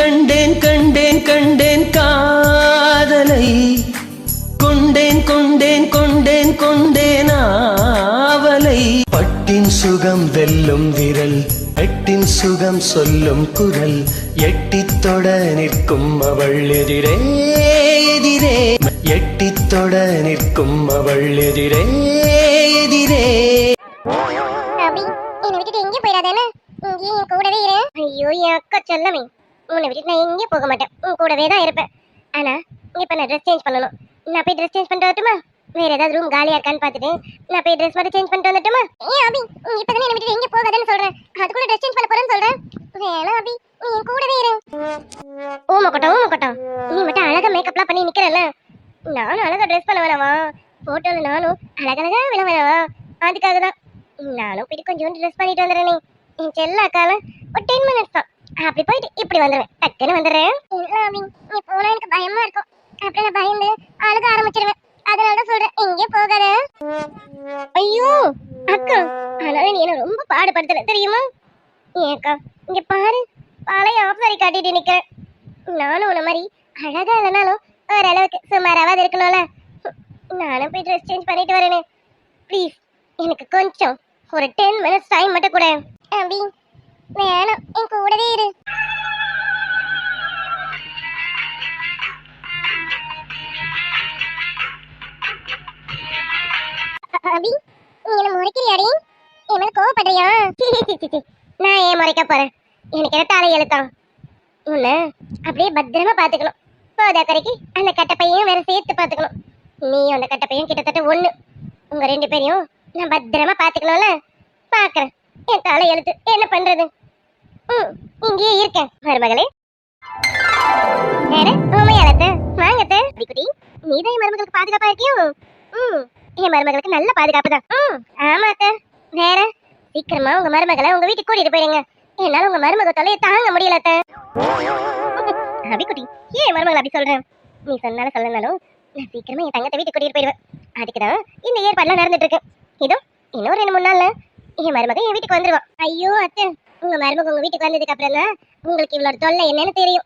கண்டேன் கண்டேன் கண்டேன் காதலை கொண்டேன் கொண்டேன் கொண்டேன் கொண்டேன் ஆவலை பட்டின் சுகம் வெல்லும் விரல் எட்டின் சுகம் சொல்லும் குரல் எட்டித் தொட நிற்கும் அவள் எதிரே எதிரே எட்டித் தொட நிற்கும் அவள் எதிரே எதிரே. அபி, என்னை விட்டுட்டு எங்கே போயிடாதானே, இங்கே என் கூடவே இரு. ஐயோ என் அக்கா செல்லமே, உன்னை விட்டுட்டு நான் எங்கேயும் போக மாட்டேன், உன் கூடவே தான் இருப்பேன். ஆனா இப்ப நான் ட்ரெஸ் சேஞ்ச் பண்ணணும். நான் போய் ட்ரெஸ் சேஞ்ச் பண்ணிட்டு வரட்டுமா? வேற ஏதாவது ரூம் காலியா இருக்கான்னு பார்த்துட்டு நான் போய் ட்ரெஸ் மட்டும் சேஞ்ச் பண்ணிட்டு வந்துட்டுமா? ஏன் அபி, இப்பதானே என்னை விட்டுட்டு எங்கே போகாதேன்னு சொல்றேன், அதுக்குள்ள ட்ரெஸ் சேஞ்ச் பண்ண போறேன்னு சொல்றேன். வேணாம் அபி, நீ என் கூடவே இரு. ஊமக்கட்டம், நீ மட்டும் அழகா மேக்கப்லாம் பண்ணி நிக்கிறல்ல, நானும் அழகா ட்ரெஸ் பண்ண வேணாவா? போட்டோல நானும் அழகழகா விழ வேணாவா? அதுக்காக தான் நானும் போயிட்டு கொஞ்சோண்டு ட்ரெஸ் பண்ணிட்டு வந்துடுறேன். என் செல்ல அக்கால ஒரு 10 மினிட்ஸ் தான், அப்படி போயிட்டு இப்படி வந்துடுவேன், டக்குன்னு வந்துடுறேன். நீ போனா எனக்கு பயமா இருக்கும், அப்புறம் நான் பயந்து அழுக ஆரம்பிச்சிருவேன். அதனால தான் சொல்றேன், எங்கே போகாத. ஐயோ அக்கா, அதனால நீ என்ன ரொம்ப பாடுபடுத்துற தெரியுமா? ஏக்கா இங்க பாரு, பழைய ஆஃபரை காட்டிட்டு நிக்கிறேன். நானும் உன்ன மாதிரி அழகா இல்லைனாலும் ஓரளவுக்கு சுமாராவது இருக்கணும்ல. நானும் போய் ட்ரெஸ் சேஞ்ச் பண்ணிட்டு வரேனே. ப்ளீஸ் எனக்கு கொஞ்சம் ஒரு 10 மினிட்ஸ் டைம் மட்டும் கூட. அபி வேணாம், என் கூடவே இரு. அபி, நீ என்ன முறைக்கிறியாடி? என் மேல கோவப்படுறியா? நான் ஏன் முறைக்க போறேன்? எனக்கு என்ன தலை எழுத்தான்? உன்னை அப்படியே பத்திரமா பாத்துக்கணும். போதா கரைக்கு அந்த கட்டப்பையும் வேற சேர்த்து பாத்துக்கணும். நீ அந்த கட்டப்பையும் கிட்டத்தட்ட ஒண்ணு. உங்க 2 பேரையும் நான் பத்திரமா பாத்துக்கணும்ல. பாக்குறேன், என் தலை எழுத்து என்ன பண்றது. இங்கேயே இருக்கேன் மருமகளே. உண்மையாலத்த வாங்கத்த. குட்டி, நீதான் என் மருமகளுக்கு பாதுகாப்பா இருக்கியோ? என் மருமகளுக்கு நல்ல பாதுகாப்பு தான். ஆமாத்த. வேற சீக்கிரமா உங்க மருமகளை உங்க வீட்டுக்கு கூட்டிட்டு போயிடுங்க. என்னால உங்க மருமக தொலையை தாங்க முடியலத்த. அபிக்குட்டி, ஏன் மருமகள் அப்படி சொல்றேன்? நீ சொன்னாலும் சொல்லனாலும் நான் சீக்கிரமா என் தங்கத்தை வீட்டுக்கு கூட்டிட்டு போயிடுவேன். அதுக்குதான் இந்த ஏற்பாடுலாம் நடந்துட்டு இருக்கு. இதோ இன்னும் 2-3 நாள்ல என் மருமக என் வீட்டுக்கு வந்துருவா. ஐயோ அத்தை, உங்க மருமக உங்க வீட்டுக்கு வந்ததுக்கு அப்புறம் தான் உங்களுக்கு இவ்வளவு தொல்லை என்னன்னு தெரியும்.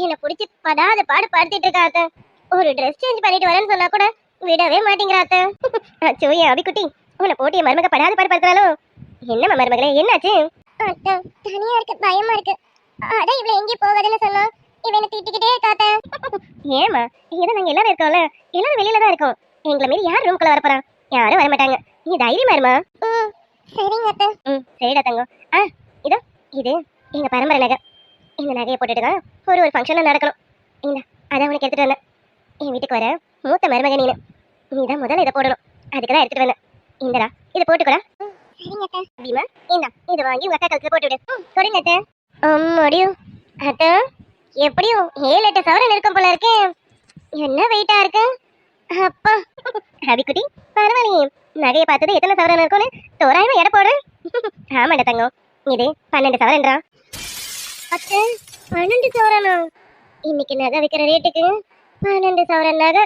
என்னை பிடிச்சி படாத பாடு படுத்திட்டு இருக்கா அத்தை. ஒரு ட்ரெஸ் சேஞ்ச் பண்ணிட்டு வரேன்னு சொன்னா கூட விடவே மாட்டேங்கிறா அத்தை. அச்சோ என் அபிக்குட்டி, உன்னை போட்டு என் மருமக படாத பாடு படுத்துறாலும். என்னம்மா மருமகளே, என்னாச்சு? அத்தை, தனியா இருக்கு, பயமா இருக்கு. அதான் இவ்வளவு எங்கேயும் போகாதுன்னு சொன்னா இவனை திட்டிக்கிட்டே இருக்காத்த. ஏமா, இங்கதான் நாங்க எல்லாரும் இருக்கோம்ல, எல்லாரும் வெளியில தான் இருக்கோம். எங்களை மீறி யார் ரூம்குள்ள வரப்போறா? யாரும் வரமாட்டாங்க. நீ தைரியமா இருமா. சரிங்க அத்தை. சரிடா தங்கம். இதோ இது எங்க பரம்பரை நகை. இந்த நகையை போட்டுட்டு தான் ஒரு ஃபங்க்ஷன் நடக்கணும். இந்த அதான் உனக்கு எடுத்துட்டு வந்தேன். என் வீட்டுக்கு வர மூத்த மருமக நீ தான் முதல்ல இதை போடணும். அதுக்கு தான் எடுத்துட்டு வந்தேன். இந்தடா இதை போட்டுக்கூடா. சரிங்க அத்தை. அப்படிமா இந்தா இதை வாங்கி உங்க அக்கா கழுத்துல போட்டு விடு. சொல்லுங்க அத்தை. முடியும் அத்தை. எப்படியும் 7-8 சவரன் இருக்கும் போல இருக்கு. என்ன வெயிட்டா இருக்கு அப்பா. அபிக்குட்டி பரவாயில்லையே, நகையை பார்த்தது எத்தனை சவரன் இருக்கும்னு தோராயமா எடை போடுறேன். ஆமாண்டா தங்கம், இது 12 சவரன்டா. அத்தை 12 சவரனா? இன்னைக்கு நகை விற்கிற ரேட்டுக்கு 12 சவரன் நகை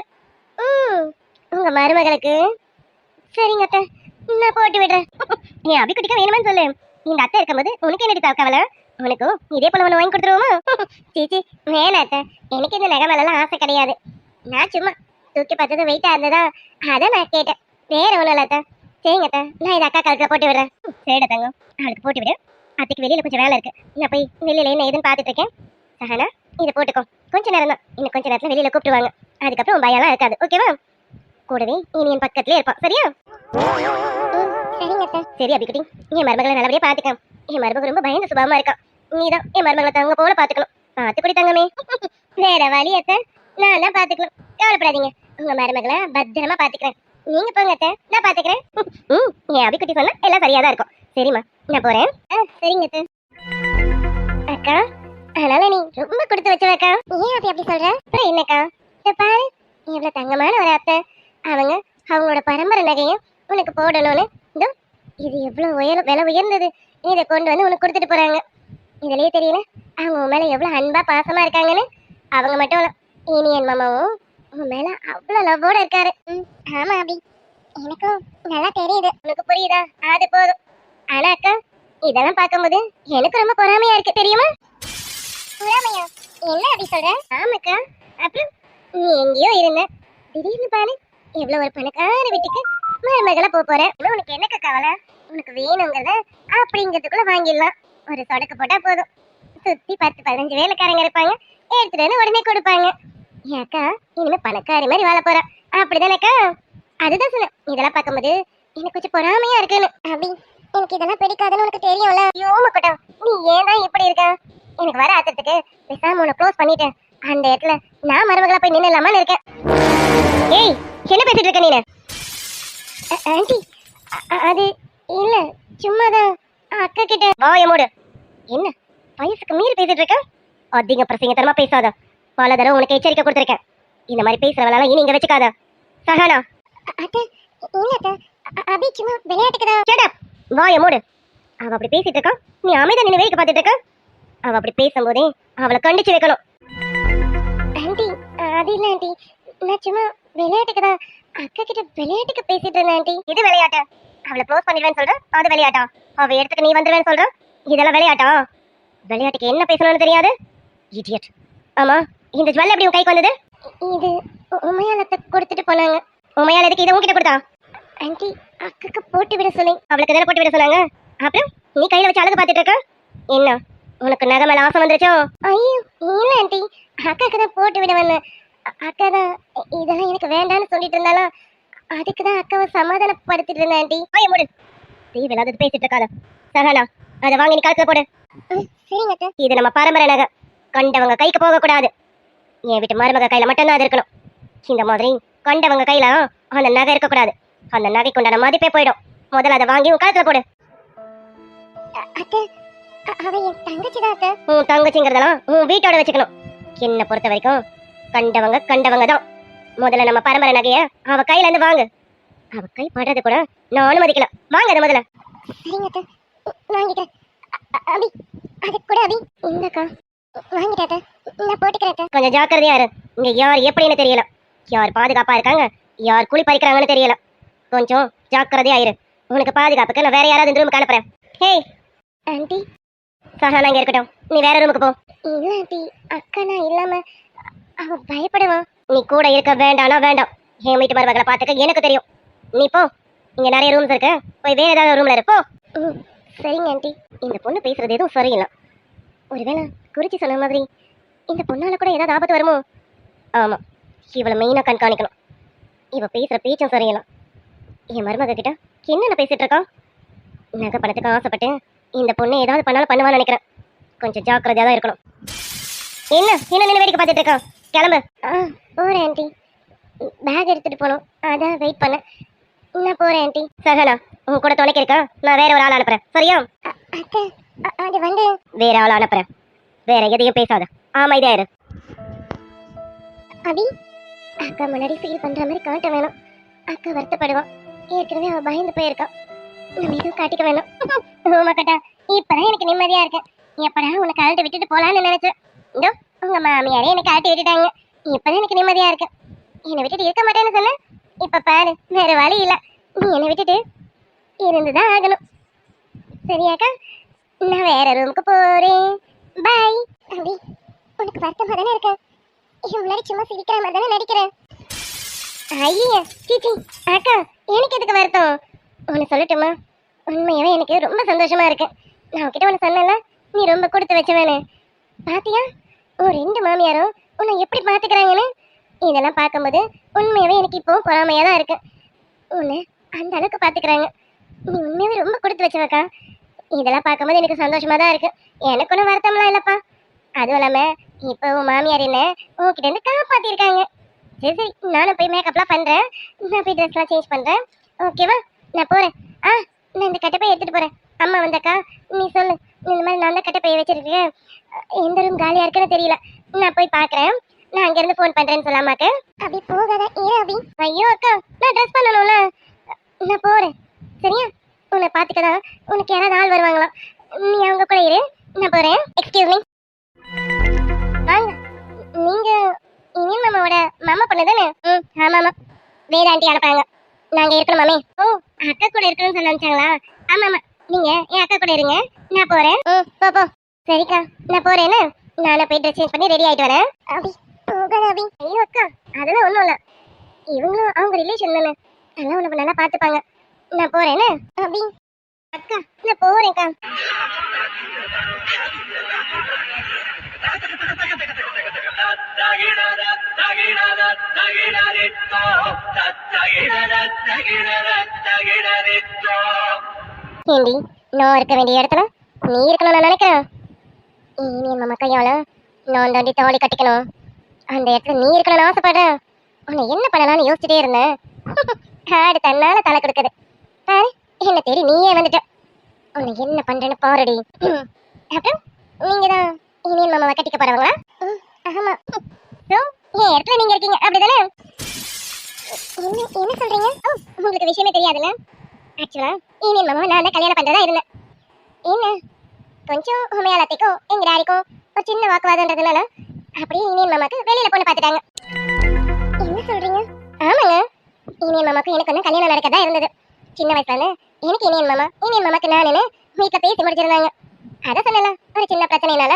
உங்க மருமகளுக்கு. சரிங்க அத்தை, நான் போட்டு விடுறேன். என் அபிக்குட்டிக்கா வேணுமான்னு சொல்லு. இந்த அத்தை இருக்கும்போது உனக்கு என்னடி கவலை? உனக்கும் இதே போல ஒன்று வாங்கி கொடுத்துருவோமா? சீச்சி வேணாம் அத்தை, எனக்கு இந்த நகை மேலாம் ஆசை கிடையாது. நான் சும்மா தூக்கி பார்த்தது வெயிட்டா இருந்ததா, அதான் நான் கேட்டேன். வேற ஒன்றும் இல்லை அத்தை. சரிங்க அத்தை, நான் இதை அக்கா கழுத்துல போட்டு விடுறேன். சரிடா தங்கம், அவளுக்கு போட்டு விடு. அத்தைக்கு வெளியில கொஞ்சம் வேலை இருக்கு, நான் போய் வெளியில என்ன ஏதுன்னு பார்த்துட்டு இருக்கேன். சஹனா இதை போட்டுக்கோ, கொஞ்ச நேரம் தான், இன்னும் கொஞ்ச நேரத்துல வெளியில கூப்பிட்டுவாங்க. அதுக்கப்புறம் பயம்லாம் இருக்காது, ஓகேவா? கூடவே இனி என் பக்கத்துலயே இருப்பான், சரியா? சரிங்க அத்தை. சரி அபிக்குட்டி, என் மருமகளை நல்லபடியா பாத்துக்க. என் மருமக ரொம்ப பயந்த சுபாவமா இருக்கா. நீதான் என் மருமகளை தங்க போல பாத்துக்கணும். பாத்துக்குடி தங்கமே. வேற வழி அத்தை, நான் தான் பாத்துக்கணும். கவலைப்படாதீங்க, உங்க மருமகளை பத்திரமா பாத்துக்கிறேன். நீங்க போங்க அத்தை, நான் பாத்துக்கிறேன். என் அபிக்குட்டி சொன்னா எல்லாம் சரியா தான் இருக்கும். சரிம்மா, நான் போறேன். சரிங்க அத்தை. அக்கா, அதனால நீ ரொம்ப கொடுத்து வச்சவக்கா. ஏன் அப்படி சொல்ற? என்னக்கா, பாரு எவ்வளவு தங்கமான ஒரு அத்தை. அவங்க அவங்களோட பரம்பரை நகையும் உனக்கு போடணும்னு இதோ இது எவ்வளவு விலை உயர்ந்தது, இதை கொண்டு வந்து உனக்கு கொடுத்துட்டு போறாங்க. இதுலயே தெரியல அவங்க உன் மேல எவ்வளவு அன்பா பாசமா இருக்காங்கன்னு. அவங்க மட்டும் இல்ல, இனி என் மாமாவும் உன் மேல அவ்வளவு லவ்வோட இருக்காரு. ஆமா அப்படி எனக்கும் நல்லா தெரியுது. உனக்கு புரியுதா? அது போதும். ஆனா அக்கா, இதெல்லாம் பார்க்கும்போது எனக்கு ரொம்ப பொறாமையா இருக்கு தெரியுமா? பொறாமையா? என்ன அப்படி சொல்ற? ஆமாக்கா. அப்புறம் நீ எங்கேயோ இருந்த, திடீர்னு பாரு எவ்வளவு ஒரு பணக்கார வீட்டுக்கு மருமகளா போற. இன்னும் உனக்கு என்னக்கா கவலை? உனக்கு வேணுங்கிறத அப்படிங்கிறதுக்குள்ள வாங்கிடலாம். ஒரு சொடக்கு போட்டா போதும், சுத்தி 10-15 வேலைக்காரங்க இருப்பாங்க, எடுத்துட்டு வந்து உடனே கொடுப்பாங்க. என் அக்கா இனிமே பணக்காரி மாதிரி வாழ போறா, அப்படிதானக்கா? அதுதான் சொன்னேன், இதெல்லாம் பார்க்கும்போது எனக்கு கொஞ்சம் பொறாமையா இருக்குன்னு. அப்படி எனக்கு இதெல்லாம் பிடிக்காதுன்னு உனக்கு தெரியும்ல. ஐயோ மக்கட்டும், நீ ஏன் தான் இப்படி இருக்க? எனக்கு வர ஆத்திரத்துக்கு பேசாம உன்னை க்ளோஸ் பண்ணிட்டேன். அந்த இடத்துல நான் மருமகளா போய் நின்னுலாமான்னு இருக்கேன். ஏய், என்ன பேசிட்டு இருக்க நீனு? ஆண்டி, அது இல்ல, சும்மாதான் அக்கா கிட்ட. வாய மூடு. என்ன வயசுக்கு மீறி பேசிட்டு இருக்க? அதிக பிரசங்கத்தனமா பேசாத. பல தடவை உனக்கு எச்சரிக்கை கொடுத்துருக்கேன், இந்த மாதிரி பேசுறவனால இனி இங்க வச்சுக்காத. சஹானா. அத்தை இல்ல அத்தை, அபி சும்மா விளையாட்டுக்கு தான். Shut up. வாய மூடு. அவ அப்படி பேசிட்டு இருக்கா, நீ அமைதியா நின்னு வேடிக்கை பார்த்துட்டு இருக்க. அவ அப்படி பேசும்போதே அவளை கண்டிச்சு வைக்கணும். ஆண்டி அது இல்ல ஆண்டி, நான் சும்மா விளையாட்டுக்கு தான் அக்கா கிட்ட விளையாட்டுக்கு பேசிட்டு இருந்தேன் ஆண்டி. இது விளையாட்டா? அவளை க்ளோஸ் பண்ணிடுவேன்னு சொல்ற, அது விளையாட்டா? அவ இடத்துக்கு நீ வந்துடுவேன்னு சொல்ற, இதெல்லாம் விளையாட்டா? விளையாட்டுக்கு என்ன பேசணும்னு தெரியாது, இடியட். ஆமா, இந்த ஜுவல் எப்படி உன் கைக்கு வந்தது? இது உமையாலத்தை கொடுத்துட்டு போனாங்க. உமையால எதுக்கு இதை உன்கிட்ட கொடுத்தா? ஆண்டி அக்காக்கு போட்டு விட சொல்லி. அவளுக்கு தானே போட்டு விட சொன்னாங்க, அப்புறம் நீ கையில வச்சு அழகு பார்த்துட்டு இருக்க. என்ன உனக்கு நகை மேல ஆசை வந்துருச்சோ? ஐயோ இல்ல ஆண்டி, அக்காக்கு தான் போட்டு விட வந்தேன். அக்கா தான் இதெல்லாம் எனக்கு வேண்டான்னு சொல்லிட்டு இருந்தாலும் அதுக்கு தான் அக்காவை சமாதானப்படுத்திட்டு இருந்தேன் ஆண்டி. வாய மூடு. தேவையில்லாதது பேசிட்டு இருக்காத. சஹானா, அதை வாங்கி நீ கழுத்துல போடு. சரிங்க அத்தை. இது நம்ம பரம்பரை நகை, கண்டவங்க கைக்கு போக கூடாது. என் வீட்டு மருமக கையில மட்டும்தான் அது இருக்கணும். இந்த மாதிரி கண்டவங்க கையில அந்த நகை இருக்கக்கூடாது. அந்த நகைக்கு உண்டான மதிப்பே போயிடும். முதல்ல அதை வாங்கி உன் கழுத்துல போடு. உன் தங்கச்சிங்கிறதெல்லாம் உன் வீட்டோட வச்சுக்கணும். என்ன பொறுத்த வரைக்கும் கண்டவங்க கண்டவங்க தான். முதல்ல நம்ம பரம்பரை நகைய அவ கையில இருந்து வாங்கு. அவ கை படுறது கூட நான் அனுமதிக்கல. வாங்க அதை முதல்ல. கொஞ்சம் ஜாக்கிரதையா இரு. இங்க யார் எப்படின்னு தெரியல, யார் பாதுகாப்பா இருக்காங்க, யார் குழி பறிக்கிறாங்கன்னு தெரியல. கொஞ்சம் ஜாக்கிரதையா இரு. உனக்கு பாதுகாப்புக்கு நான் வேற யாராவது இந்த ரூமுக்கு அனுப்புறேன். ஹேய் ஆண்டி, சஹானா இங்க இருக்கட்டும், நீ வேற ரூமுக்கு போ. இல்ல ஆண்டி, அக்கா நான் இல்லாம அவ பயப்படுவான். நீ கூட இருக்க வேண்டாம்னா வேண்டாம். என் வீட்டு மருமகளை பார்த்துக்க எனக்கு தெரியும். நீ போ, இங்க நிறைய ரூம்ஸ் இருக்கு, போய் வேற ஏதாவது ரூம்ல இரு போ. சரிங்க ஆண்டி. இந்த பொண்ணு பேசுறது எதுவும் சரியில்லை. ஒருவேளை குறிச்சி சொன்ன மாதிரி இந்த பொண்ணால கூட ஏதாவது ஆபத்து வருமோ? ஆமா, இவளை மெயினா கண்காணிக்கணும். இவ பேசுற பேச்சும் சரியில்லை. என் மருமக கிட்ட என்னென்ன பேசிட்டு இருக்கான்? நகை பணத்துக்கு ஆசைப்பட்டு இந்த பொண்ணு ஏதாவது பண்ணாலும் பண்ணுவான்னு நினைக்கிறேன். கொஞ்சம் ஜாக்கிரதையா தான் இருக்கணும். என்ன என்ன நின்று வேடிக்கை பார்த்துட்டு இருக்கான்? கிளம்பு. போறேன் ஆண்டி, பேக் எடுத்துட்டு போகணும், அதான் வெயிட் பண்ண. நான் போறேன் ஆண்டி. சஹானா, உன் கூட துணைக்கு இருக்கா, நான் வேற ஒரு ஆள் அனுப்புறேன், சரியா? அது வந்து வேற ஆள் அனுப்புறேன். வேற எதையும் பேசாத, அமைதியா இரு. அபி, அக்கா முன்னாடி ஃபீல் பண்ற மாதிரி காட்ட வேணும். அக்கா வருத்தப்படுவான். ஏற்கனவே அவ பயந்து போயிருக்கான். நம்ம எதுவும் காட்டிக்க வேணும். ஓமாக்கட்டா, இப்பதான் எனக்கு நிம்மதியா இருக்கேன். எப்படா உன்னை கழட்டி விட்டுட்டு போலான்னு நினைச்சேன். இதோ உங்க மாமியாரே எனக்கு கழட்டி விட்டுட்டாங்க. இப்பதான் எனக்கு நிம்மதியா இருக்கு. என்னை விட்டுட்டு இருக்க மாட்டேன்னு சொன்ன, இப்ப பாரு வேற வழி இல்ல, நீ என்னை விட்டுட்டு இருந்துதான் ஆகணும். சரியாக்கா, நான் வேற ரூமுக்கு போறேன். பாய். அபி, உனக்கு வருத்தமா தானே இருக்க? முன்னாடி சும்மா சிரிக்கிற மாதிரி தானே நடிக்கிறேன். ஐயா சீச்சி அக்கா, எனக்கு எதுக்கு வருத்தம்? ஒன்று சொல்லட்டுமா? உண்மையாவே எனக்கு ரொம்ப சந்தோஷமா இருக்கு. நான் உன்கிட்ட ஒன்று சொன்னேன்ல, நீ ரொம்ப கொடுத்து வச்சவேன்னு. பாத்தியா உன் 2 மாமியாரும் உன்னை எப்படி பார்த்துக்கிறாங்கன்னு? இதெல்லாம் பார்க்கும்போது உண்மையாவே எனக்கு இப்போ பொறாமையாக தான் இருக்கு. உன்னை அந்த அளவுக்கு பார்த்துக்கிறாங்க. நீ உண்மையாவே ரொம்ப கொடுத்து வச்சவக்கா. இதெல்லாம் பார்க்கும்போது எனக்கு சந்தோஷமா தான் இருக்கு. எனக்கு ஒன்றும் வருத்தம்லாம் இல்லைப்பா. அதுவும் இல்லாமல் இப்போ உன் மாமியார் என்ன உன்கிட்ட இருந்து காப்பாற்றிருக்காங்க. சரி சரி, நானும் போய் மேக்கப்லாம் பண்ணுறேன். நான் போய் ட்ரெஸ்லாம் சேஞ்ச் பண்ணுறேன், ஓகேவா? நான் போகிறேன். நான் இந்த கட்டப்பையை எடுத்துகிட்டு போகிறேன். அம்மா வந்தாக்கா நீ சொல்லு, இந்த மாதிரி நான் தான் கட்டப்பையை வச்சிருக்கேன், எந்த ரூம் காலியாக இருக்குன்னு தெரியல, நான் போய் பார்க்குறேன், நான் அங்கேருந்து ஃபோன் பண்ணுறேன்னு சொல்லாமாக்க. அப்படி போகாத ஏன் அபி? ஐயோ அக்கா, நான் ட்ரெஸ் பண்ணணும்ல, நான் போகிறேன் சரியா? உன்னை பார்த்துக்கதான் உனக்கு யாராவது ஆள் வருவாங்களா? நீ அவங்க கூட இரு, நான் போகிறேன். Excuse me. வாங்க, நீங்கள் இனியும் மாமாவோட மாமா பொண்ணு தானே? ஆமாம், வேதாண்டி அனுப்புறாங்க. நாங்கள் இருக்கணும் மாமே. ஓ, அக்கா கூட இருக்கணும்னு சொல்ல அனுப்பிச்சாங்களா? ஆமாம், நீங்கள் என் அக்கா கூட இருங்க, நான் போகிறேன். போ போ. சரிக்கா, நான் போகிறேன்னு. நானே போய் ட்ரெஸ் சேஞ்ச் பண்ணி ரெடி ஆயிட்டு வரேன். அபி போகாத அபி. ஐயோ அக்கா, அதெல்லாம் ஒண்ணும் இல்ல. இவங்களும் அவங்க ரிலேஷன் தானே, அதெல்லாம் உனக்கு நல்லா பாத்துப்பாங்க. நான் போறேன்னு அபி. அக்கா நான் போறேன்க்கா. ஏண்டி, நான் இருக்க வேண்டிய இடத்துல நீ இருக்கணும் நான் நினைக்கிறேன். இனி மாமா கையால நான் தாண்டி தாலி கட்டிக்கணும். அந்த இடத்துல நீ இருக்கணும்னு ஆசைப்படுறேன். உன்னை என்ன பண்ணலாம்னு யோசிச்சுட்டே இருந்தேன். ஆடு தன்னால தலை கொடுக்குது பாரு, என்ன தேடி நீயே வந்துட்ட. உன்னை என்ன பண்றேன்னு பாருடி. அப்புறம் நீங்க தான் இனியன் மாமாவை கட்டிக்க போறவங்களா? ஆமா. என் இடத்துல நீங்க இருக்கீங்க அப்படிதானே? என்ன என்ன சொல்றீங்க? உங்களுக்கு விஷயமே தெரியாதுல்ல. ஆக்சுவலா இனியன் மாமாவை நான் தான் கல்யாணம் பண்றதா இருந்தேன். என்ன கொஞ்சம் உமையாலத்தைக்கும் எங்க டாடிக்கும் ஒரு சின்ன வாக்குவாதம்ன்றதுனால அப்படியே இனியன் மாமாக்கு வெளியில பொண்ணு பார்த்துட்டாங்க. என்ன சொல்றீங்க? ஆமாங்க, இனியன் மாமாக்கு எனக்கு ஒன்றும் கல்யாணம் நடக்கதா இருந்தது. சின்ன வயசுல இருந்து எனக்கு இனியன் மாமாக்கு நானுன்னு வீட்டில் பேசி முடிச்சிருந்தாங்க. அதை சொல்லலாம், ஒரு சின்ன பிரச்சனைனால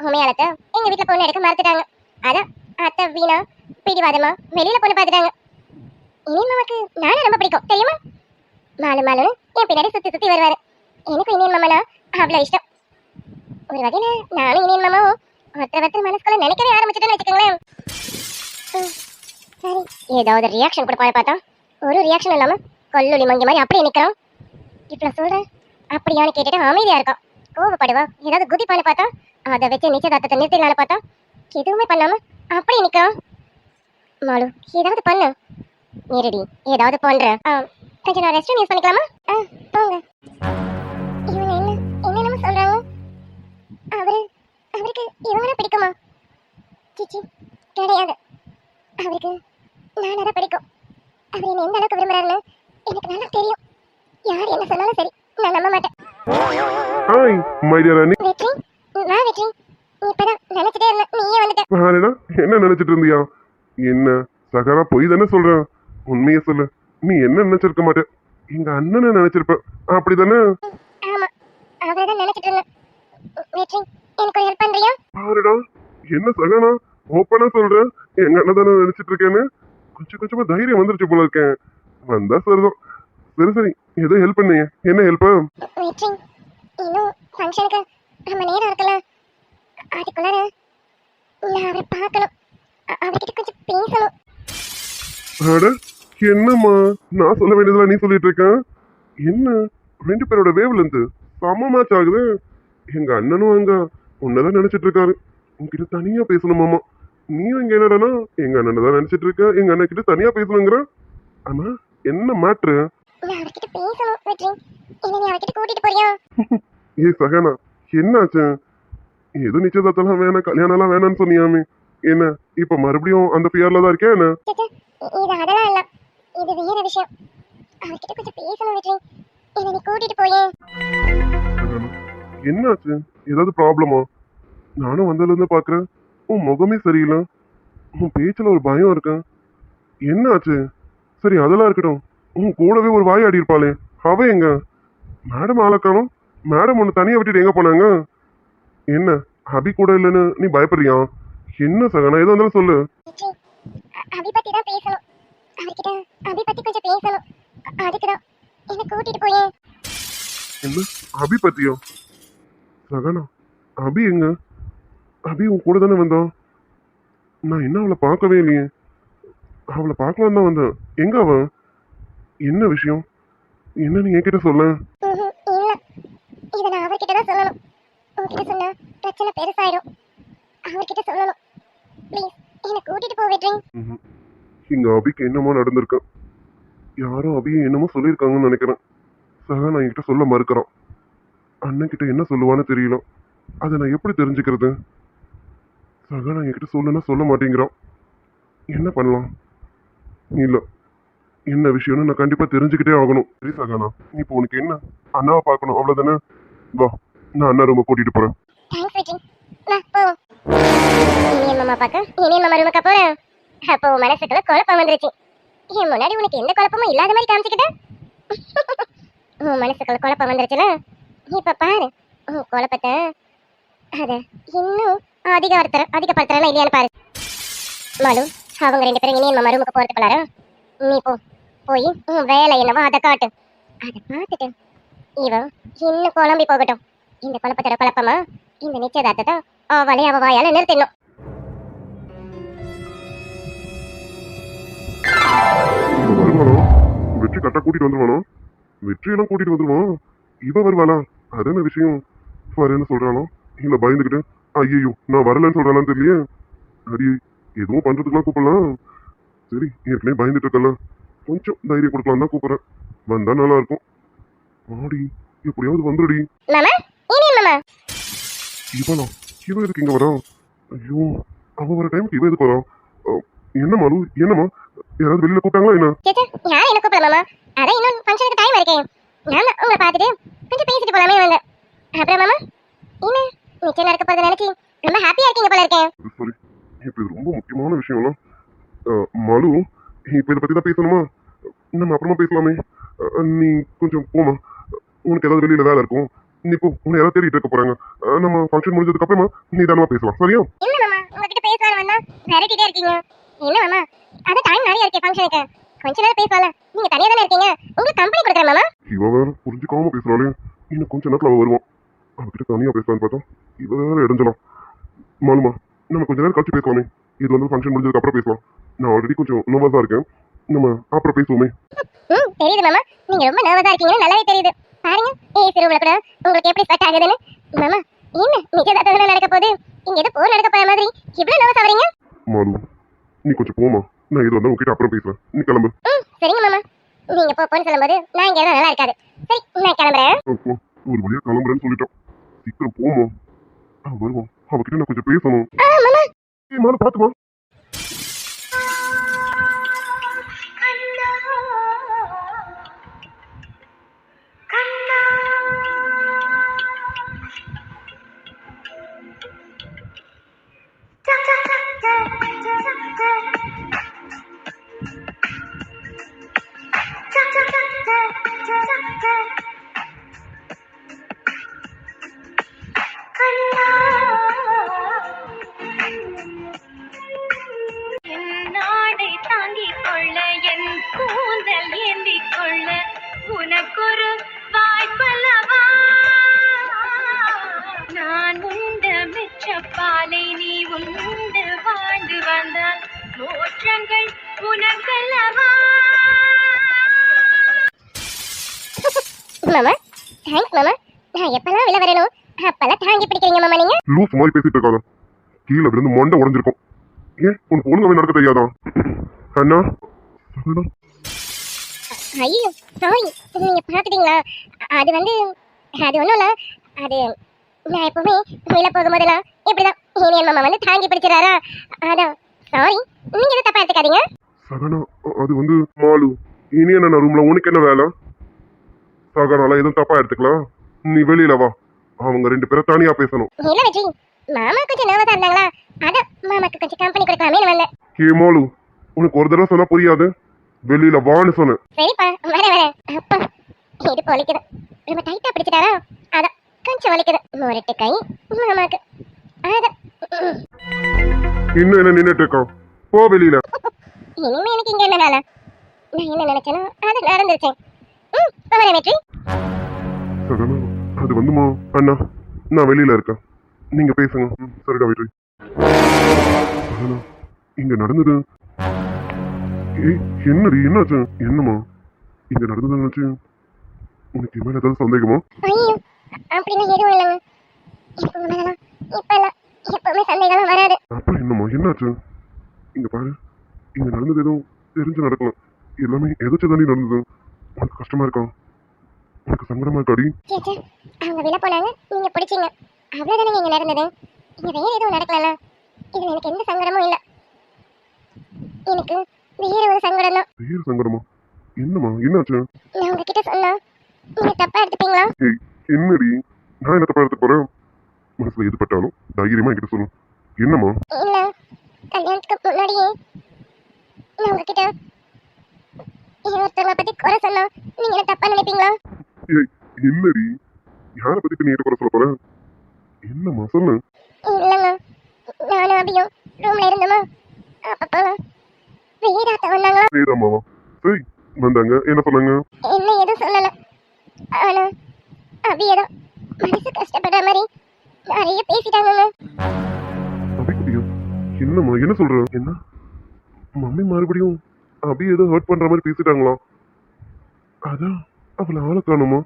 உமையாலத்தை எங்க வீட்டில் பொண்ணு எடுக்க மறுத்துட்டாங்க. அதான் அத்தை வீணா பிடிவாதமா வெளியில பொண்ணு பார்த்துட்டாங்க. இனியன் மாமாக்கு நானும் ரொம்ப பிடிக்கும் தெரியுமா? மாலு மாலுன்னு என் பின்னாடி சுத்தி சுத்தி வருவாரு. எனக்கு இனியன் மாமானா அவ்வளோ இஷ்டம். ஒரு வகையில நானும் இனியன் மாமாவும் ஒருத்தர் மனசுக்குள்ள நினைக்கவே ஆரம்பிச்சுட்டேன்னு வச்சுக்கோங்களேன். சரி, ஏதாவது ரியாக்ஷன் கொடுப்பாரு பார்த்தா ஒரு ரியாக்ஷன் இல்லாம கொல்லுளி மங்கி மாதிரி அப்படியே நிக்கிறோம். இப்ப சொல்றேன் அப்படியான்னு கேட்டுட்டு அமைதியா இருக்கான். கோவப்படுவா, ஏதாவது குதிப்பான்னு பார்த்தா அதை வச்சு நிச்சயதார்த்தத்தை நிறுத்திடலான்னு பார்த்தா எதுவுமே பண்ணாம அப்படியே நிக்கிறோம். மாலு ஏதாவது பண்ணு. நேரடி ஏதாவது பண்ற. கொஞ்சம் நான் ரெஸ்ட் ரூம் யூஸ் பண்ணிக்கலாமா? போங்க. இவங்க என்னென்னமோ சொல்றாங்க. அவருக்கு இவங்கள பிடிக்குமா? சிச்சி கிடையாது, அவருக்கு நான் தான் பிடிக்கும். அவர் என்ன எந்த அளவுக்கு விரும்புறாருன்னு எனக்கு நல்லா தெரியும். யார் என்ன சொன்னாலும் சரி, நான் நம்ப மாட்டேன். ஹாய் மை டியர் அனி. வெற்றி, நான் வெற்றி. நீ இப்பதான் நினைச்சிட்டே இருந்த, நீயே வந்துட்ட. ஹாரிடா, என்ன நினைச்சிட்டு இருந்தியா? என்ன சகரா பொய் தானே சொல்றேன், உண்மையை சொல்லு. நீ என்ன நினைச்சிருக்க மாட்டே, எங்க அண்ணனை நினைச்சிருப்ப அப்படிதானே? ஆமா, அவரைதான் நினைச்சிட்டு இருந்தேன். வெற்றி, எனக்கு ஒரு ஹெல்ப் பண்றியா? ஹாரிடா, என்ன சகனா ஓப்பனா சொல்றேன், எங்க அண்ணன் தானே நினைச்சிட்டு இருக்கேன்னு. கொஞ்சம் கொஞ்சமா தைரியம் வந்துருச்சு போல இருக்கேன். வந்தா சரிதான். சரி சரி, ஏதோ ஹெல்ப் பண்ணீங்க. என்ன ஹெல்ப்? வெற்றி, இன்னும் ஃபங்க்ஷனுக்கு நம்ம நேரம் இருக்கலாம். அதுக்குள்ளார நான் அவரை பார்க்கணும். அவர்கிட்ட கொஞ்சம் பேசணும். அட என்னம்மா, நான் சொல்ல வேண்டியதெல்லாம் நீ சொல்லிட்டு இருக்க. என்ன ரெண்டு பேரோட வேவ்ல இருந்து செம மேட்ச் ஆகுது. எங்க அண்ணனும் அங்க உன்னதான் நினைச்சிட்டு இருக்காரு. உன்கிட்ட தனியா பேசணுமாமா. நீயும் இங்க என்னடனா எங்க அண்ணனை தான் நினைச்சிட்டு இருக்க, எங்க அண்ணன் கிட்ட தனியா பேசணுங்கிற. ஆனா என்ன மேட்ரு? நான் அவர்கிட்ட பேசணும் வெற்றி. என்ன நீ அவர்கிட்ட கூட்டிட்டு போறியா? ஏ சகனா, என்னாச்சு? ஏதோ நிச்சயதார்த்தம்லாம் வேணாம், கல்யாணம் எல்லாம் வேணாம்னு சொன்னியாமே. என்ன இப்ப மறுபடியும் அந்த பியர்ல தான் இருக்கே என்ன? இது அதெல்லாம் இல்ல, இது வேற விஷயம். அவர்கிட்ட கொஞ்சம் பேசணும் வெற்றி. என்ன நீ கூட்டிட்டு போயே. சகனா, என்னாச்சு? ஏதாவது ப்ராப்ளமா? நானும் வந்ததுல இருந்து பாக்குறேன், உன் முகமே சரியில்லை, உன் பேச்சுல ஒரு பயம் இருக்கு. என்னாச்சு? சரி அதெல்லாம் இருக்கட்டும், உன் கூடவே ஒரு வாயாடி இருப்பாளே, அவ எங்க? மேடம் ஆளக்கானும். மேடம் ஒன்று தனியா விட்டுட்டு எங்க போனாங்க? என்ன அபி கூட இல்லைன்னு நீ பயப்படுறியா? என்ன சகனா, ஏதோ இருந்தாலும் சொல்லு. வெற்றி, அபி பத்தி தான் பேசணும். அவர்கிட்ட அபி பத்தி கொஞ்சம் பேசணும். அதுக்குதான் என்ன கூட்டிட்டு போயே. என்ன அபி பத்தியா? சகனா, அபி எங்க? அபி உன் கூட தானே வந்தான். நான் என்ன அவளை பார்க்கவே இல்லையே. அவளை பார்க்கலாம் தான் வந்தேன். எங்க அவன்? என்ன விஷயம்? என்ன நீ என்கிட்ட சொல்ல. இல்ல, இதை நான் அவர்கிட்ட தான் சொல்லணும். உன்கிட்ட சொன்னா பிரச்சனை பெருசாயிடும். அவர்கிட்ட சொல்லணும். ப்ளீஸ் என்ன கூட்டிட்டு போ வெற்றி. இங்க அபிக்கு என்னமோ நடந்திருக்கு. யாரும் அபியை என்னமோ சொல்லியிருக்காங்கன்னு நினைக்கிறேன். சகனா என்கிட்ட சொல்ல மறுக்கிறான். அண்ணன் கிட்ட என்ன சொல்லுவான்னு தெரியல. அதை நான் எப்படி தெரிஞ்சுக்கிறது? சகனா என்கிட்ட சொல்லுன்னா சொல்ல மாட்டேங்கிறான். என்ன பண்ணலாம்? இல்ல, என்ன விஷயம்னு நான் கண்டிப்பா தெரிஞ்சுக்கிட்டே ஆகணும். சரி சகனா, இப்போ உனக்கு என்ன? அண்ணாவை பார்க்கணும் அவ்வளவுதானே? வா, நான் அண்ணா ரூமை கூட்டிட்டு போறேன். தேங்க்ஸ் வெற்றி. வா போவோம். இனியன் மாமா பார்க்க இனியன் மாமா ரூமுக்கு போறேன். அப்போ மனசுக்குள்ள குழப்பம் வந்துருச்சு. என் முன்னாடி உனக்கு எந்த குழப்பமும் இல்லாத மாதிரி காமிச்சுக்கிட்ட. உன் மனசுக்குள்ள குழப்பம் வந்துருச்சுல, இப்ப பாரு உன் குழப்பத்தை. அத இன்னும் அதிகப்படுத்துறேன்னா இல்லையான்னு பாரு மாலு. அவங்க 2 பேரும் இனி நம்ம ரூமுக்கு போறதுக்குள்ளார நீ போய் உன் வேலை என்னவோ அதை காட்டு. அதை பார்த்துட்டு இவன் இன்னும் குழம்பி போகட்டும். இந்த குழப்பத்தோட குழப்பமா இந்த நிச்சயதார்த்தத்தை அவளே அவ வாயால நிறுத்திடணும். இவ வருவாளா? வெற்றி கரெக்டா கூட்டிட்டு வந்துருவானா? வெற்றியெல்லாம் கூட்டிட்டு வந்துருவான். இவ வருவாளா? அது என்ன விஷயம்? வரேன்னு சொல்றானோ இல்ல பயந்துகிட்டு ஐயோ நான் வரலன்னு சொல்றானான்னு தெரியலையே. அடி எதுவும் பண்றதுக்குலாம் கூப்பிடலாம். சரி ஏற்கனவே பயந்துட்டு இருக்கல, கொஞ்சம் தைரியம் கொடுக்கலாம் தான் கூப்பிடுறேன். வந்தா நல்லா இருக்கும். ஆடி எப்படியாவது வந்துடுடி. மாமா இனி மாமா இவனா? இவ எதுக்கு இங்க வரா? ஐயோ அவ வர டைமுக்கு இவ எதுக்கு வரா? என்ன மாலு? என்னமா யாராவது வெளியில கூப்பிட்டாங்களா என்ன? சேச்சே யாரும் என்ன கூப்பிடல மாமா. அதான் இன்னும் ஃபங்க்ஷனுக்கு டைம் இருக்கே. நான் உங்களை பார்த்துட்டு கொஞ்சம் பேசிட்டு போலாமே வந்தேன். அப்புறம் மாமா என்ன நிச்சயம் நடக்க போறதை நினைச்சு ரொம்ப ஹாப்பியா இருக்கீங்க போல இருக்கேன். சரி இப்ப இது ரொம்ப முக்கியமான விஷயம்ல. மாலு இப்ப இதை பத்தி தான் பேசணுமா? நம்ம அப்புறமா பேசலாமே. நீ கொஞ்சம் போமா. உனக்கு ஏதாவது வெளியில வேலை இருக்கும். நீ போ. உன்னை யாராவது தேடிட்டு இருக்க போறாங்க. நம்ம ஃபங்க்ஷன் முடிஞ்சதுக்கு அப்புறமா நீ தானமா பேசலாம். சரியா? என்ன மாமா உங்ககிட்ட பேசலாம் வந்தா விரட்டிட்டே இருக்கீங்க. என்ன மாமா அதான் டைம் நிறைய இருக்கே ஃபங்க்ஷனுக்கு. கொஞ்ச நேரம் பேசலாம். நீங்க தனியா தானே இருக்கீங்க. உங்களுக்கு கம்பெனி கொடுக்குறேன் மாமா. இவ வேற புரிஞ்சுக்காம பேசுறாளே. இன்னும் கொஞ்ச நேரத்துல அவ வருவான். அவகிட்ட தனியா பேசலான்னு பார்த்தா இவ வேற இடைஞ்சலாம். மாலுமா நம்ம கொஞ்ச நேரம் கழிச்சு பேசலாமே. இது வந்து ஃபங்க்ஷன் முடிஞ்சதுக்கு அப்புறம் பேசலாம். நான் ஆல்ரெடி கொஞ்சம் நர்வஸா இருக்கேன். நம்ம அப்புறம் பேசுவோமே. தெரியுது மாமா நீங்க ரொம்ப நர்வஸா இருக்கீங்கன்னு நல்லாவே தெரியுது. பாருங்க ஏசி ரூம்ல கூட உங்களுக்கு எப்படி ஸ்வெட் ஆகுதுன்னு. மாமா என்ன நிச்சயதார்த்தம் நடக்க போகுது. இங்க ஏதோ போர் நடக்க போற மாதிரி இவ்வளவு நர்வஸ் ஆவறீங்க. மாலு நீ கொஞ்சம் போமா. நான் இது வந்து உங்ககிட்ட அப்புறம் பேசுறேன். நீ கிளம்பு. சரிங்க மாமா. நீங்க போன்னு சொல்லும்போது நான் இங்க இருந்தா நல்லா இருக்காது. சரி நான் கிளம்புறேன். அப்போ ஒரு வழியா கிளம்புறேன்னு சொல்லிட்டான். சீக்கிரம் போமா. அவன் வருவான். அவகிட்ட நான் கொஞ்சம் பேசணும். மாமா ஏய் மாலு பாத்துமா. நாடை தாங்கிக் கொள்ள என் கூந்தல் ஏந்திக் கொள்ள உனக்கொரு வாய்ப்பல்லவா. நான் உண்ட மிச்சப்பாலை நீ உண்டு வாழ்ந்து வந்தால் மோற்றங்கள் உனக்கல்லவா. மாமா தேங்க்ஸ் மாமா. நான் எப்பெல்லாம் விழ வரணும் அப்பெல்லாம் தாங்கி பிடிக்கிறீங்க மாமா நீங்க. லூஸ் மாதிரி பேசிட்டு இருக்காத. கீழே விழுந்து மொண்டை உடஞ்சிருக்கும். ஏன் உனக்கு ஒழுங்காவே நடக்க தெரியாதா? அண்ணா சகனா ஐயோ சாரி நீங்க பாத்துட்டீங்களா? அது வந்து அது ஒண்ணும் இல்ல. அது நான் எப்பவுமே விழ போகும்போதெல்லாம் இப்படிதான் இனியன் மாமா வந்து தாங்கி பிடிச்சிடாரா. அதான் சாரி நீங்க எதுவும் தப்பா எடுத்துக்காதீங்க. சகனா அது வந்து மாலு இனி என்ன ரூம்ல உனக்கு என்ன வேலை? சகனால எதுவும் தப்பா எடுத்துக்கலாம். நீ வெளியில வா. அவங்க 2 பேரும் தனியா பேசணும். இல்ல வெற்றி மாமா கொஞ்சம் நர்வஸா இருந்தாங்களா. அதான் மாமாக்கு கொஞ்சம் கம்பெனி கொடுக்கலாமேன்னு வந்தேன். ஏ மாலு உனக்கு ஒரு தடவை சொன்னா புரியாது. வெளியில வான்னு சொன்னேன். சரிப்பா வரேன். அப்பா இடுப்பு வலிக்குது. ரொம்ப டைட்டா பிடிச்சிட்டாரா. அதான் கொஞ்சம் வலிக்குது. முரட்டு கை மாமாக்கு. அதான் இன்னும் என்ன நின்னுட்டு இருக்கான்? போ வெளியில. இனிமே எனக்கு இங்க என்ன வேலை? நான் என்ன நினைச்சேனோ அது நடந்துருச்சேன். வரேன் வெற்றி. சகனா அது வந்துமா அண்ணா நான் வெளியில இருக்கேன். நீங்க பேசுங்க. சரிடா வெற்றி. சகனா இங்க நடந்தது. ஏய் என்னடி என்னாச்சு? என்னமா இங்க நடந்தது நினைச்சு உனக்கு மேல ஏதாவது சந்தேகமா? ஐயோ அப்படிலாம் எதுவும் இல்லைங்க. இப்போ மேலாம் இப்பெல்லாம் எப்பவுமே சந்தேகம் வராது. அப்புறம் என்னமா என்னாச்சு? இங்க பாரு இங்க நடந்தது ஏதோ தெரிஞ்சு நடக்கல. எல்லாமே எதாச்சும் தாண்டி நடந்தது. உனக்கு கஷ்டமா இருக்கா? உனக்கு சங்கடமா இருக்காடி? சேச்சே அவங்க விழ போனாங்க நீங்க பிடிச்சிங்க அவ்வளவுதானே இங்க நடந்தது. இங்க வேற எதுவும் நடக்கல. இதுல எனக்கு எந்த சங்கடமும் இல்ல. எனக்கு வேற ஒரு சங்கடம் தான். வேற சங்கடமா? என்னமா என்னாச்சு? நான் உங்ககிட்ட சொன்னா நீங்க தப்பா எடுத்துப்பீங்களா? ஏய் என்னடி நான் என்ன தப்பா எடுத்துக்க போறேன்? மனசுல எது பட்டாலும் தைரியமா என்கிட்ட சொல்லு. என்னமா? இல்ல கல்யாணத்துக்கு முன்னாடியே நான் உங்ககிட்ட இன்னொருத்தவங்க பத்தி குறை சொன்னா நீங்க என்ன தப்பா நினைப்பீங்களா? ஏய் என்னடி யாரை பத்தி நீ என்கிட்ட குறை சொல்ல போற? என்னமா சொல்லு. இல்லங்க நானும் அபியும் ரூம்ல இருந்தோமா அப்பப்போ வேதாத்தா வந்தாங்களா. வேதாமாவா? சரி, வந்தாங்க. என்ன சொன்னாங்க? என்ன எதுவும் சொல்லல. ஆனா அபி ஏதோ மனசு கஷ்டப்படுற மாதிரி நிறைய பேசிட்டாங்கங்க. அபிக்குட்டியா? என்னம்மா என்ன சொல்ற? என்ன மம்மி மறுபடியும் அபி ஏதோ ஹர்ட் பண்ற மாதிரி பேசிட்டாங்களா? அதான் அவளை ஆளை காணுமா?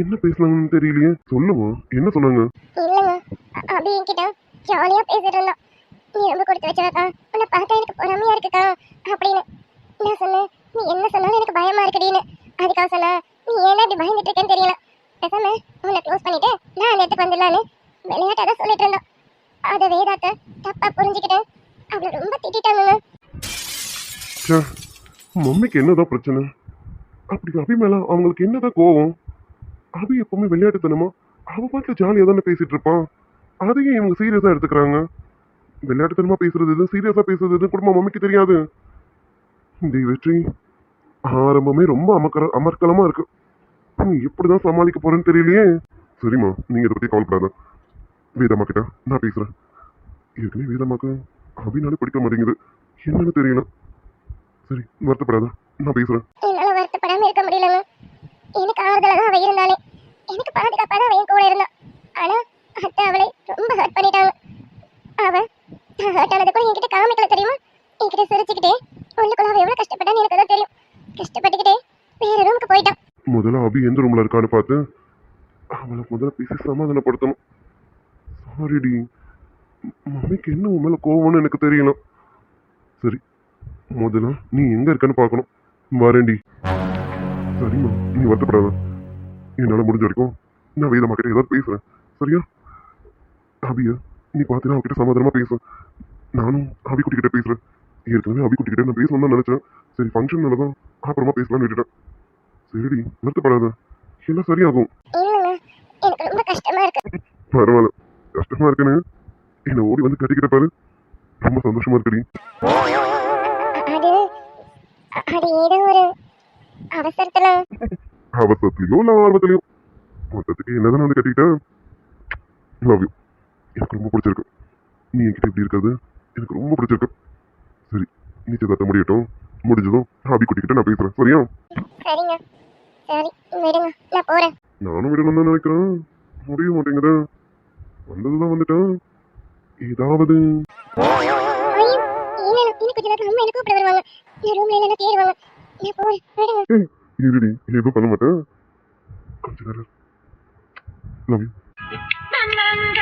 என்ன பேசுனாங்கன்னு தெரியலையே. சொல்லுமா, என்ன சொன்னாங்க? இல்லைங்க, அபி என்கிட்ட ஜாலியா பேசிட்டு இருந்தான். நீ ரொம்ப கொடுத்து வச்சவக்கா, உன்னை பார்த்தா எனக்கு பொறாமையா இருக்குக்கா அப்படின்னு. நான் சொன்னேன், நீ என்ன சொன்னாலும் எனக்கு பயமா இருக்குடின்னு. அதுக்காக சொன்னா, நீ ஏன்னா இப்படி பயந்துட்டு இருக்கேன்னு தெரியல, பேசாம உன்னை க்ளோஸ் பண்ணிட்டு நான் அந்த இடத்துக்கு வந்துடலான்னு விளையாட்டா தான் சொல்லிட்டு இருந்தான். அதை வேதாத்த தப்பா புரிஞ்சுக்கிட்டேன். அவளை ரொம்ப திட்டாங்க. ச்சே, மம்மிக்கு என்னதான் பிரச்சனை? அப்படி அபி மேல அவங்களுக்கு என்னதான் கோவம்? அபி எப்பவுமே விளையாட்டுத்தனமா அவ பாட்டுல ஜாலியா தானே பேசிட்டு இருப்பான். அதையும் இவங்க சீரியஸா எடுத்துக்கிறாங்க. விளையாட்டுத்தனமா பேசுறது எது, சீரியஸா பேசுறது எது குடும்ப மம்மிக்கு தெரியாது. இந்த வெற்றி ஆரம்பமே ரொம்ப அமர்க்கலமா இருக்கு. நீ எப்படிதான் சமாளிக்க போறேன்னு தெரியலையே. சரிம்மா, நீங்க இதை பத்தி கவலைப்படாத. வேதம்மா கிட்ட நான் பேசுறேன். ஏற்கனவே வேதம்மாக்கு அபினாலே பிடிக்க மாட்டேங்குது, என்னன்னு தெரியல. சரி, வருத்தப்படாத, நான் பேசுறேன். என்னால வருத்தப்படாம இருக்க முடியலங்க. எனக்கு ஆறுதலா தான் அவ இருந்தாலே, எனக்கு பாதுகாப்பா தான் அவ என் கூட இருந்தா. ஆனா அத்தை அவளை ரொம்ப ஹர்ட் பண்ணிட்டாங்க. அவ ஹர்ட் ஆனது கூட என்கிட்ட காமிக்கல தெரியுமா. என்கிட்ட சிரிச்சுக்கிட்டே உள்ளுக்குள்ள அவ எவ்வளவு கஷ்டப்பட்டான்னு எனக்கு தான் தெரியும். கஷ்டப்பட்டுக்கிட்டே வேற ரூமுக்கு போயிட்டான். முதல்ல அபி எந்த ரூம்ல இருக்கான்னு பார்த்து அவளை முதல்ல பேசி சமாதானப்படுத்தணும். சாரிடி, மம்மிக்கு என்ன உன் மேல கோவம்னு எனக்கு தெரியல. சரி, முதல்ல நீ எங்க இருக்கன்னு பார்க்கணும். வரேன்டி. சரிம்மா, நீ வருத்தப்படாத. என்னால முடிஞ்ச வரைக்கும் நான் வேதம்மா கிட்ட ஏதாவது பேசுறேன். சரியா? அபிய நீ பார்த்தீங்கன்னா அவகிட்ட சமாதானமா பேசு. நானும் அபிக்குட்டி கிட்ட பேசுறேன். ஏற்கனவே அபிக்குட்டி கிட்ட நான் பேசணும்னு தான் நினைச்சேன். சரி, ஃபங்க்ஷன்னால தான் அப்புறமா பேசலாம்னு விட்டுட்டேன். சரிடி, வருத்தப்படாத, எல்லாம் சரியாகும். இல்லைங்க, எனக்கு ரொம்ப கஷ்டமா இருக்கு. பரவாயில்ல, கஷ்டமா இருக்குன்னு என்னை ஓடி வந்து கட்டிக்கிட்ட பாரு, ரொம்ப சந்தோஷமா இருக்குடி. அது அது ஏதோ ஒரு அவசரத்துல. அவசரத்துலயோ இல்ல ஆர்வத்திலயோ மொத்தத்துக்கு என்னதான் வந்து கட்டிக்கிட்டேன். Love you. எனக்கு ரொம்ப பிடிச்சிருக்கு. நீ என்கிட்ட இப்படி இருக்கிறது எனக்கு ரொம்ப பிடிச்சிருக்கு. சரி, நிச்சயதார்த்தம் முடியட்டும். முடிஞ்சதும் ஹாபி குட்டிக்கிட்ட நான் பேசுறேன். சரியா? சரிங்க, சரி விடுங்க, நான் போறேன். நானும் விடணும் தான் நினைக்கிறேன், முடிய மாட்டேங்குது. வந்ததுதான் வந்துட்டேன். ஏதாவது ஐயோ, இன்னும் கொஞ்ச நேரத்துல அம்மா என்ன கூப்பிட வருவாங்க. என் ரூம்ல எல்லாம் தேடுவாங்க. நான் போறேன், விடுங்க. இருடி, எதுவும் பண்ண மாட்டேன். கொஞ்ச நேரம். Love you. தன்னந்த